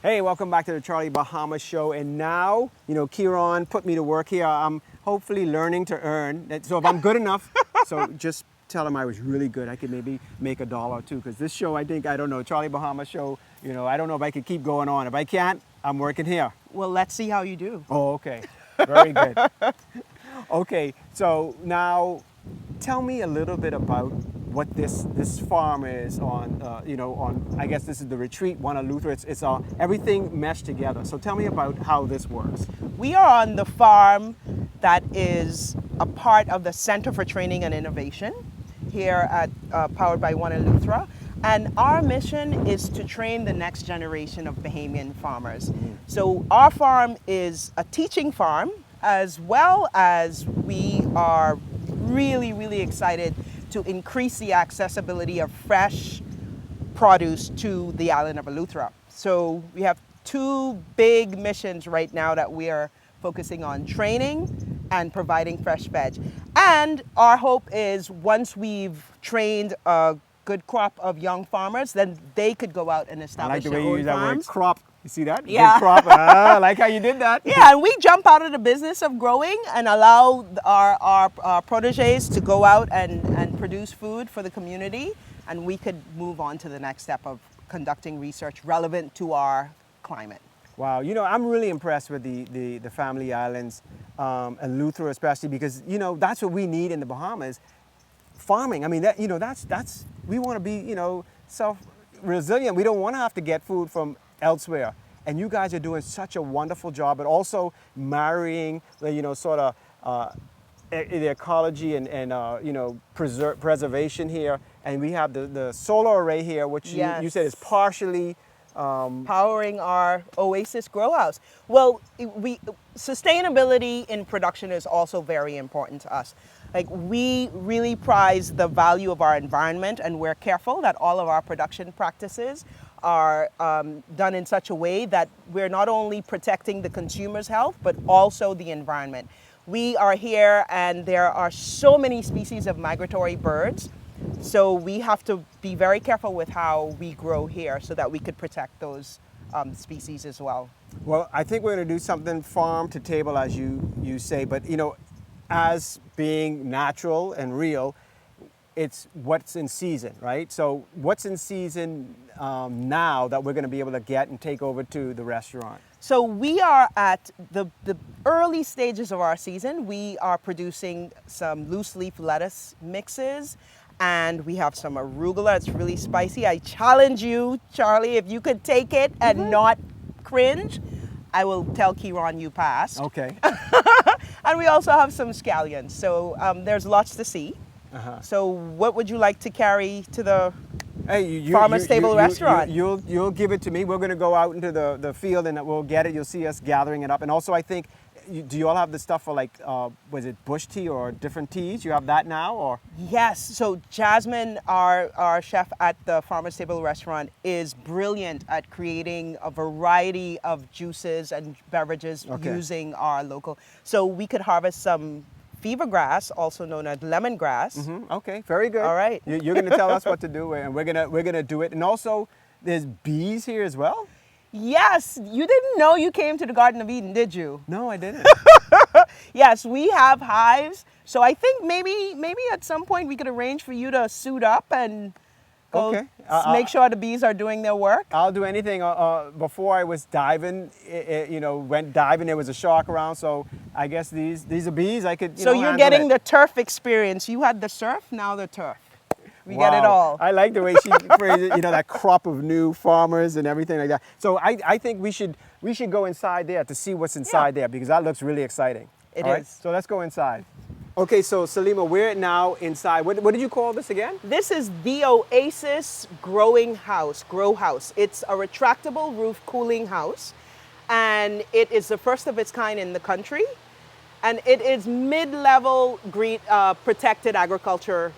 Hey, welcome back to the Charlie Bahama Show. And now, Kieran put me to work here. I'm hopefully learning to earn. So if I'm good enough, so just tell him I was really good. I could maybe make $1 or $2 because this show, I don't know, Charlie Bahama Show, I don't know if I could keep going on. If I can't, I'm working here. Well, let's see how you do. Oh, okay. Very good. Okay, so now tell me a little bit about what this farm is on, I guess this is the retreat, one Eleuthera. It's everything meshed together. So tell me about how this works. We are on the farm that is a part of the Center for Training and Innovation here at powered by One Eleuthera. And our mission is to train the next generation of Bahamian farmers. So our farm is a teaching farm, as well as we are really, really excited to increase the accessibility of fresh produce to the island of Eleuthera. So we have two big missions right now that we are focusing on: training and providing fresh veg. And our hope is once we've trained a good crop of young farmers, then they could go out and establish their own farms. I like the way you use that word, crop. You see that? Yeah. Good crop. I like how you did that. Yeah, and we jump out of the business of growing and allow our proteges to go out and produce food for the community, and we could move on to the next step of conducting research relevant to our climate. Wow, I'm really impressed with the Family Islands, Eleuthera especially, because, that's what we need in the Bahamas. Farming, I mean, that's we want to be, self-resilient. We don't want to have to get food from elsewhere. And you guys are doing such a wonderful job, but also marrying, the ecology and preservation here. And we have the solar array here, which you said is partially powering our Oasis grow house. Well, sustainability in production is also very important to us. Like, we really prize the value of our environment, and we're careful that all of our production practices are done in such a way that we're not only protecting the consumer's health, but also the environment. We are here, and there are so many species of migratory birds, so we have to be very careful with how we grow here so that we could protect those species as well. Well, I think we're going to do something farm to table, as you say, but as being natural and real, it's what's in season, right? So what's in season now that we're going to be able to get and take over to the restaurant? So we are at the early stages of our season. We are producing some loose leaf lettuce mixes, and we have some arugula. It's really spicy. I challenge you, Charlie, if you could take it and not cringe, I will tell Kieran you passed. Okay. And we also have some scallions. So there's lots to see. So what would you like to carry to the Farmer's Table restaurant? You'll give it to me. We're going to go out into the field and we'll get it. You'll see us gathering it up. And also, I think, do you all have the stuff for, like, was it bush tea or different teas? You have that now, or? Yes. So Jasmine, our chef at the Farmer's Table restaurant, is brilliant at creating a variety of juices and beverages using our local. So we could harvest some fever grass, also known as lemongrass. Okay, very good. All right. You're going to tell us what to do, and we're gonna do it. And also, there's bees here as well. Yes, you didn't know you came to the Garden of Eden, did you? No, I didn't. Yes, we have hives. So I think maybe at some point we could arrange for you to suit up and go make sure the bees are doing their work. I'll do anything. Before I was diving, went diving, there was a shark around, so I guess these are bees. I could, So you're getting the turf experience. You had the surf, now the turf. We get it all. I like the way she phrased it, that crop of new farmers and everything like that. So I think we should go inside there to see what's inside there, because that looks really exciting. It all is. Right? So let's go inside. Okay, so Selima, we're now inside. What did you call this again? This is the Oasis grow house. It's a retractable roof cooling house, and it is the first of its kind in the country, and it is mid-level green protected agriculture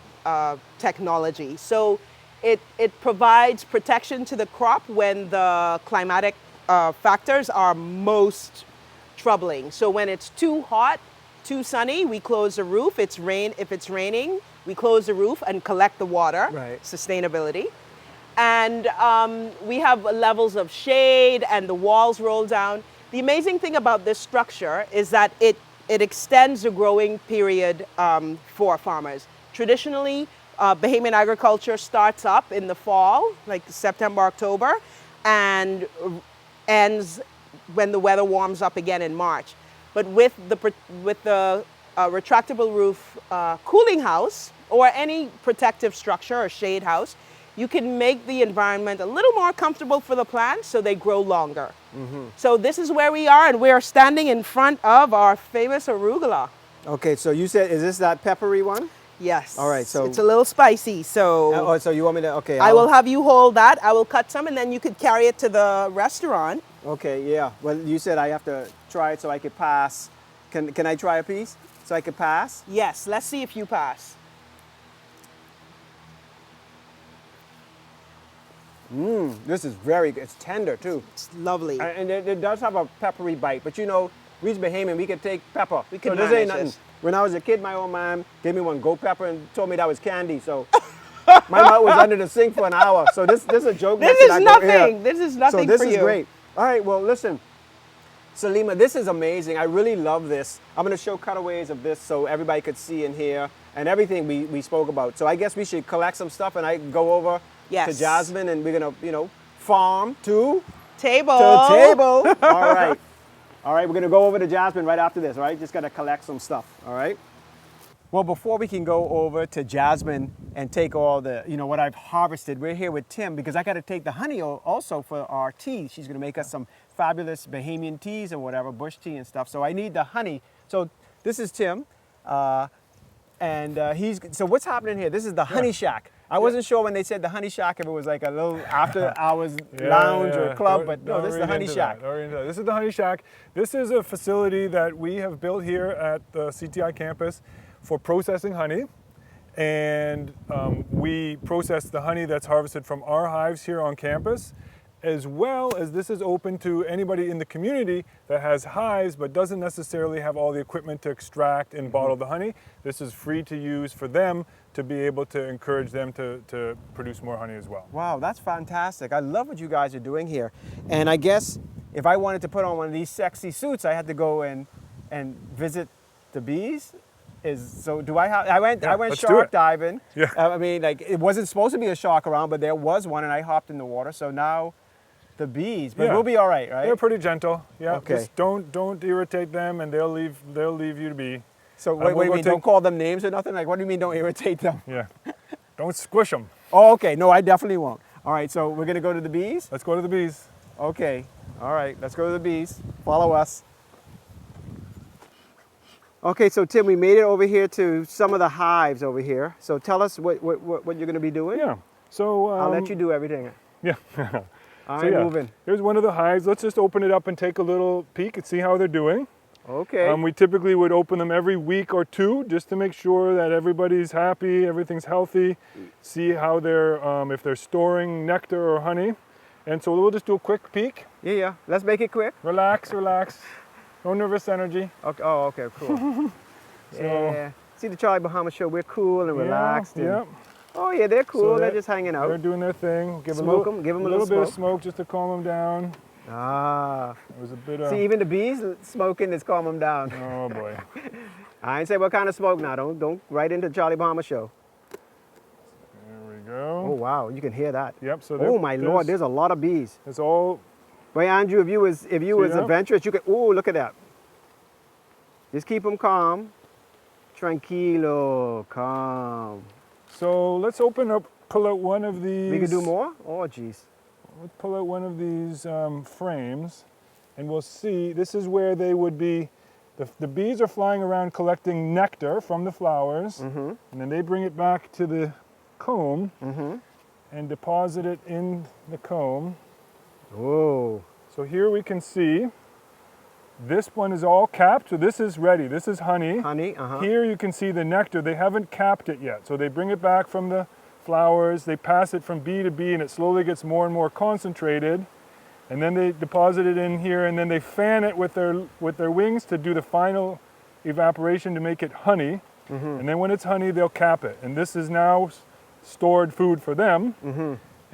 technology. So it provides protection to the crop when the climatic factors are most troubling. So when it's too hot, too sunny, we close the roof. If it's raining, we close the roof and collect the water. Right. Sustainability. And we have levels of shade and the walls roll down. The amazing thing about this structure is that it extends the growing period for farmers. Traditionally, Bahamian agriculture starts up in the fall, like September, October, and ends when the weather warms up again in March. But with the retractable roof cooling house or any protective structure or shade house, you can make the environment a little more comfortable for the plants so they grow longer. So this is where we are, and we are standing in front of our famous arugula. Okay, so you said, is this that peppery one? Yes. All right, so it's a little spicy, so oh, so you want me to? Okay, I will have you hold that. I will cut some, and then you could carry it to the restaurant. Okay, yeah. Well, you said I have to try it so I could pass. Can I try a piece so I could pass? Yes. Let's see if you pass. This is very good. It's tender too, It's lovely. and it does have a peppery bite. But you know, we's Bahamian, we can take pepper. We can so this manage ain't nothing. this. When I was a kid, my old man gave me one goat pepper and told me that was candy. So my mouth was under the sink for an hour. So this is a joke. This next to is that goat nothing. here. This is nothing So this for is you. great. All right, well, listen, Selima, this is amazing. I really love this. I'm going to show cutaways of this so everybody could see and hear and everything we spoke about. So I guess we should collect some stuff and I go over Yes. to Jasmine and we're going to, farm to Table. table. All right. All right, we're going to go over to Jasmine right after this, all right? Just got to collect some stuff, all right? Well, before we can go over to Jasmine and take all the, what I've harvested, we're here with Tim because I got to take the honey also for our tea. She's going to make us some fabulous Bahamian teas and whatever, bush tea and stuff. So I need the honey. So this is Tim, and so what's happening here? This is the honey shack. I wasn't sure when they said the honey shack if it was like a little after hours lounge or club, but no, this is the honey shack. This is the honey shack. This is a facility that we have built here at the CTI campus for processing honey, and we process the honey that's harvested from our hives here on campus, as well as this is open to anybody in the community that has hives but doesn't necessarily have all the equipment to extract and bottle the honey. This is free to use for them to be able to encourage them to produce more honey as well. Wow, that's fantastic. I love what you guys are doing here. And I guess if I wanted to put on one of these sexy suits, I had to go and visit the bees. Do I have? I went shark diving. Yeah. I mean, like it wasn't supposed to be a shark around, but there was one, and I hopped in the water. So now, the bees. But we'll be all right, right? They're pretty gentle. Yeah. Okay. Just don't irritate them, and they'll leave you to be. So what do you mean? Don't call them names or nothing? Like what do you mean? Don't irritate them? Yeah. Don't squish them. Oh, okay. No, I definitely won't. All right. So we're gonna go to the bees. Let's go to the bees. Okay. All right. Let's go to the bees. Follow us. Okay, so Tim, we made it over here to some of the hives over here. So tell us what you're going to be doing. Yeah. So I'll let you do everything. Yeah. I'm moving. Here's one of the hives. Let's just open it up and take a little peek and see how they're doing. Okay. We typically would open them every week or two just to make sure that everybody's happy, everything's healthy, see how they're, if they're storing nectar or honey. And so we'll just do a quick peek. Yeah. Let's make it quick. Relax. No nervous energy. Okay. Oh, okay, cool. Yeah. See the Charlie Bahama show, we're cool and relaxed. Yeah. Oh yeah, they're cool. So they're just hanging out. They're doing their thing. Give them a little bit of smoke just to calm them down. Ah. It was a bit of... See, even the bees smoking is calm them down. Oh boy. I ain't say what kind of smoke now. Don't right into Charlie Bahama show. There we go. Oh wow, you can hear that. Yep. So oh my Lord, there's a lot of bees. It's all. Wait, Andrew, if you was adventurous, you could. Oh, look at that. Just keep them calm. Tranquilo, calm. So let's pull out one of these. We can do more? Oh, geez. Let's pull out one of these frames and we'll see. This is where they would be. The bees are flying around collecting nectar from the flowers, and then they bring it back to the comb and deposit it in the comb. Oh. So here we can see this one is all capped, so this is ready. This is honey. Honey, Here you can see the nectar. They haven't capped it yet. So they bring it back from the flowers, they pass it from bee to bee, and it slowly gets more and more concentrated. And then they deposit it in here, and then they fan it with their wings to do the final evaporation to make it honey. And then when it's honey, they'll cap it. And this is now stored food for them.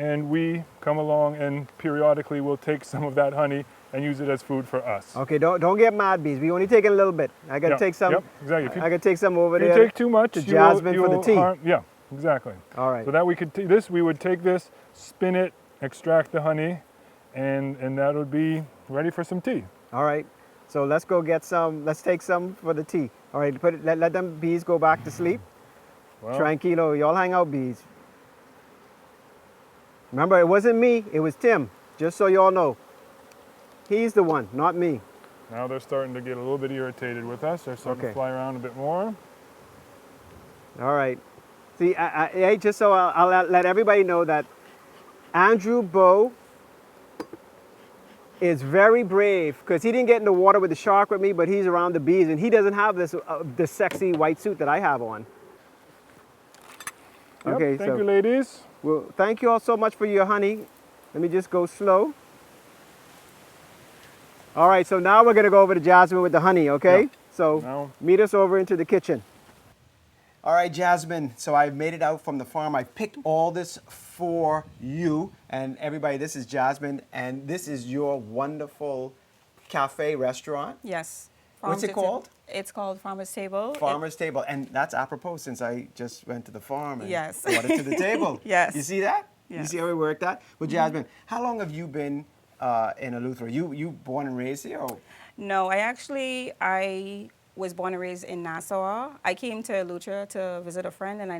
and we come along and periodically we'll take some of that honey and use it as food for us. Okay, don't get mad, bees. We only taking a little bit. I gotta Yep, take some. yep, exactly. If you- I gotta take some over If there. you take too much, to you will- Jasmine you for the will tea. yeah, exactly. All right. So that we could we would take this, spin it, extract the honey, and that would be ready for some tea. All right. So let's go get some. Let's take some for the tea. All right. Let them bees go back to sleep. Well, Tranquilo. Y'all hang out, bees. Remember, it wasn't me. It was Tim. Just so y'all know. He's the one, not me. now they're starting to get a little bit irritated with us. They're starting to fly around a bit more. All right. See, just so I'll let everybody know that Andrew Bowe is very brave because he didn't get in the water with the shark with me, but he's around the bees and he doesn't have this sexy white suit that I have on. Yep, Okay, thank so you, ladies. well, thank you all so much for your honey. Let me just go slow. All right, so now we're gonna go over to Jasmine with the honey, okay? Yeah. So Now- meet us over into the kitchen. All right, Jasmine, so I've made it out from the farm. I picked all this for you and everybody. This is Jasmine, and this is your wonderful cafe restaurant. Yes. What's it called? It's called Farmer's Table. Farmer's Table, and that's apropos since I just went to the farm and Yes. brought it to the table. Yes. You see that? You Yes. see how we worked that? Well, Jasmine, how long have you been in Eleuthera? You born and raised here? Or? No, I was born and raised in Nassau. I came to Eleuthera to visit a friend, and I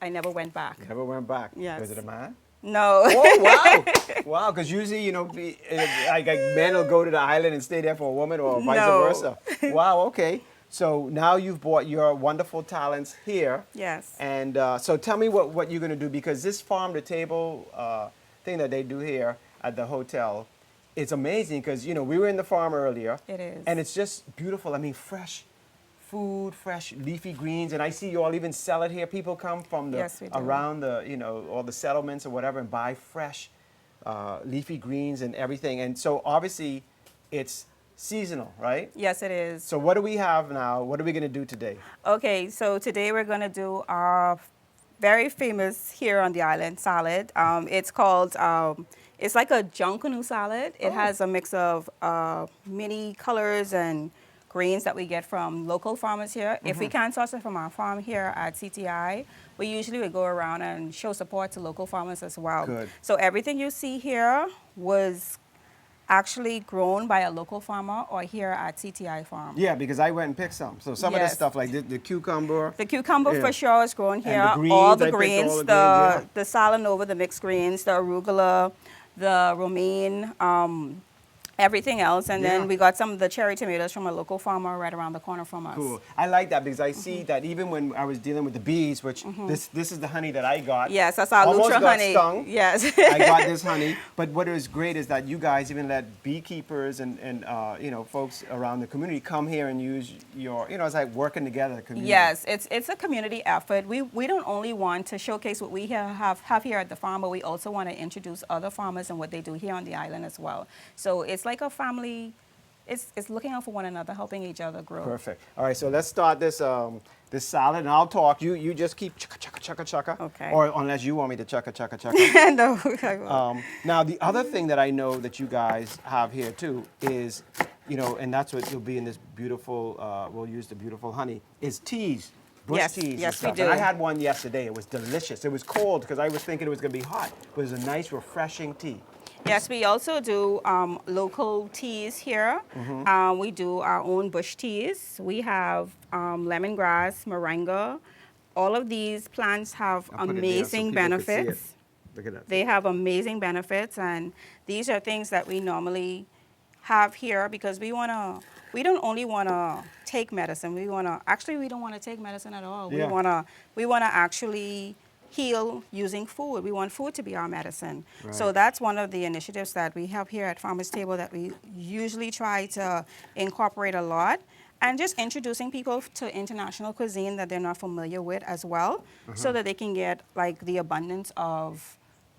never went back. Never went back. Yes. Was it a man? No. Oh, wow. Wow, because usually, like men will go to the island and stay there for a woman or vice No. versa. Wow, okay. So now you've brought your wonderful talents here. Yes. And so tell me what you're going to do, because this farm-to-table thing that they do here at the hotel, it's amazing because, we were in the farm earlier. It is. And it's just beautiful. I mean, fresh food, fresh leafy greens, and I see you all even sell it here. People come from Yes, we do. around the, all the settlements or whatever and buy fresh leafy greens and everything. And so obviously it's seasonal, right? Yes, it is. So what do we have now? What are we going to do today? Okay, so today we're going to do our very famous here on the island salad. It's called, it's like a junkanoo salad. It has a mix of many colors and greens that we get from local farmers here. If we can't source it from our farm here at CTI, we usually would go around and show support to local farmers as well. Good. So everything you see here was actually grown by a local farmer or here at CTI Farm. Yeah, because I went and picked some. So some of this Yes. stuff, like the cucumber. The cucumber Yeah. for sure is grown here. And the greens, all I the picked greens, all the the greens, yeah. salanova, the mixed greens, the arugula, the romaine, everything else. And Yeah. then we got some of the cherry tomatoes from a local farmer right around the corner from us. Cool. I like that because I see that even when I was dealing with the bees, which this is the honey that I got. Yes, that's our Almost Lutra got honey. stung. Yes. I got this honey, but what is great is that you guys even let beekeepers and folks around the community come here and use your, it's like working together, the community. Yes, it's a community effort. We don't only want to showcase what we have here at the farm, but we also want to introduce other farmers and what they do here on the island as well. So it's like a family. It's looking out for one another, helping each other grow. Perfect. All right, so let's start this this salad, and I'll talk. You just keep chugga. Okay. Or unless you want me to chugga. No, I won't. Now, the other thing that I know that you guys have here too is, and that's what you'll be in this beautiful, we'll use the beautiful honey, is teas. Bush Yes, teas and yes, we stuff. do. And I had one yesterday. It was delicious. It was cold because I was thinking it was going to be hot, but it was a nice, refreshing tea. Yes, we also do local teas here. We do our own bush teas. We have lemongrass, moringa. All of these plants have I'll put it there so amazing people can see it. benefits. Look at that. They have amazing benefits, and these are things that we normally have here because we don't only want to take medicine. We don't want to take medicine at all. Yeah. We want to actually heal using food. We want food to be our medicine. So Right. that's one of the initiatives that we have here at Farmer's Table that we usually try to incorporate a lot. And just introducing people to international cuisine that they're not familiar with as well, so that they can get like the abundance of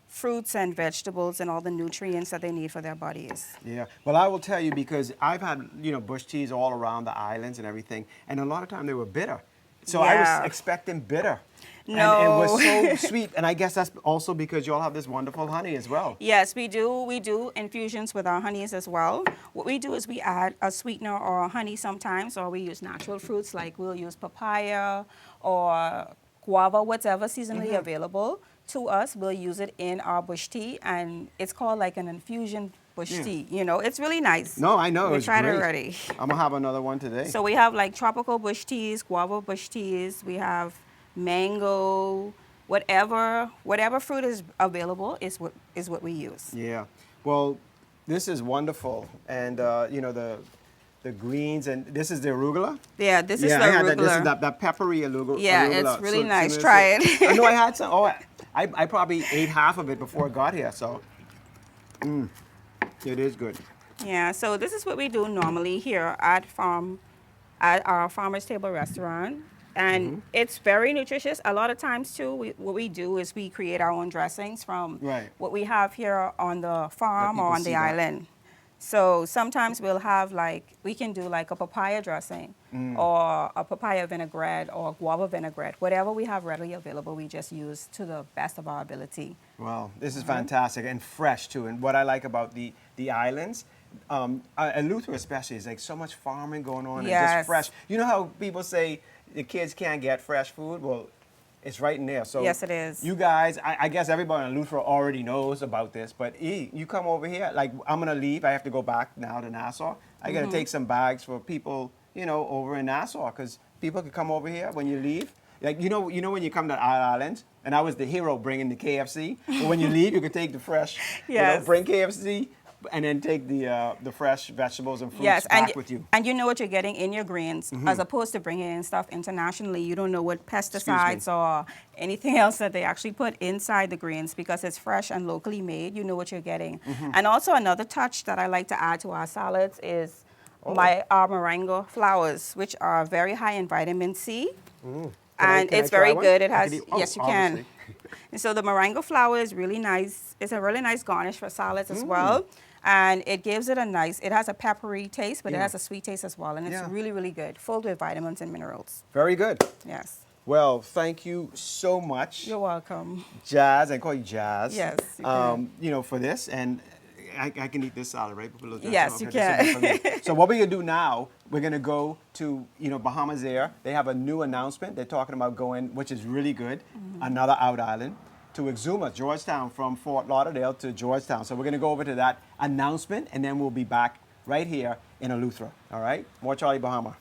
fruits and vegetables and all the nutrients that they need for their bodies. Yeah, well, I will tell you because I've had, bush teas all around the islands and everything, and a lot of time they were bitter. So I Yeah. was expecting bitter. And it was No. so sweet. And I guess that's also because you all have this wonderful honey as well. Yes, we do. We do infusions with our honeys as well. What we do is we add a sweetener or honey sometimes, or we use natural fruits like we'll use papaya or guava, whatever seasonally available to us. We'll use it in our bush tea, and it's called like an infusion bush Yeah. tea. You know, it's really nice. No, I know. We It's tried it great. already. I'm going to have another one today. So we have like tropical bush teas, guava bush teas. We have mango, whatever fruit is available is what we use. Yeah. Well, this is wonderful. And, you know, the greens, and this is the arugula? Yeah, this is Yeah, the I had arugula. that. This is that peppery arugula. Yeah, it's really nice. Try it. I know I had some. Oh, I probably ate half of it before I got here, so it is good. Yeah, so this is what we do normally here at our Farmer's Table restaurant. And it's very nutritious. A lot of times too, what we do is we create our own dressings from Right. what we have here on the farm or people on see the that. island. So sometimes we'll have we can do like a papaya dressing or a papaya vinaigrette or guava vinaigrette. Whatever we have readily available, we just use to the best of our ability. Wow, this is fantastic and fresh too. And what I like about the islands, Eleuthera especially, is like so much farming going on and Yes. just fresh. You know how people say the kids can't get fresh food? Well, it's right in there. So Yes, it is. You guys, I guess everybody in Eleuthera already knows about this, but you come over here. Like I'm gonna leave. I have to go back now to Nassau. I gotta take some bags for people, you know, over in Nassau, because people can come over here when you leave. Like you know when you come to our islands, and I was the hero bringing the KFC. But when you leave, you can take the fresh, Yes. bring KFC, and then take the fresh vegetables and fruits Yes, back with you. and you know what you're getting in your greens, as opposed to bringing in stuff internationally. You don't know what pesticides or anything else that they actually put inside the greens, because it's fresh and locally made. You know what you're getting. And also another touch that I like to add to our salads is our moringa flowers, which are very high in vitamin C. And Can I it's try very one? good. I It has, can eat- oh, yes, you can. obviously. And so the moringa flower is really nice. It's a really nice garnish for salads as well. And it gives it it has a peppery taste, but it Yeah. has a sweet taste as well. And it's Yeah. really, really good, full with vitamins and minerals. Very good. Yes. Well, thank you so much, You're welcome. Jazz. I call you Jazz. Yes, you can. You know, for this, and I can eat this salad, right? Put a little dressing Yes, on you it. This will be can. for me. So what we're gonna do now? We're gonna go to Bahamas Air. They have a new announcement. They're talking about going, which is really good, another out island, to Exuma, Georgetown, from Fort Lauderdale to Georgetown. So we're gonna go over to that announcement, and then we'll be back right here in Eleuthera. All right? More Charlie Bahama.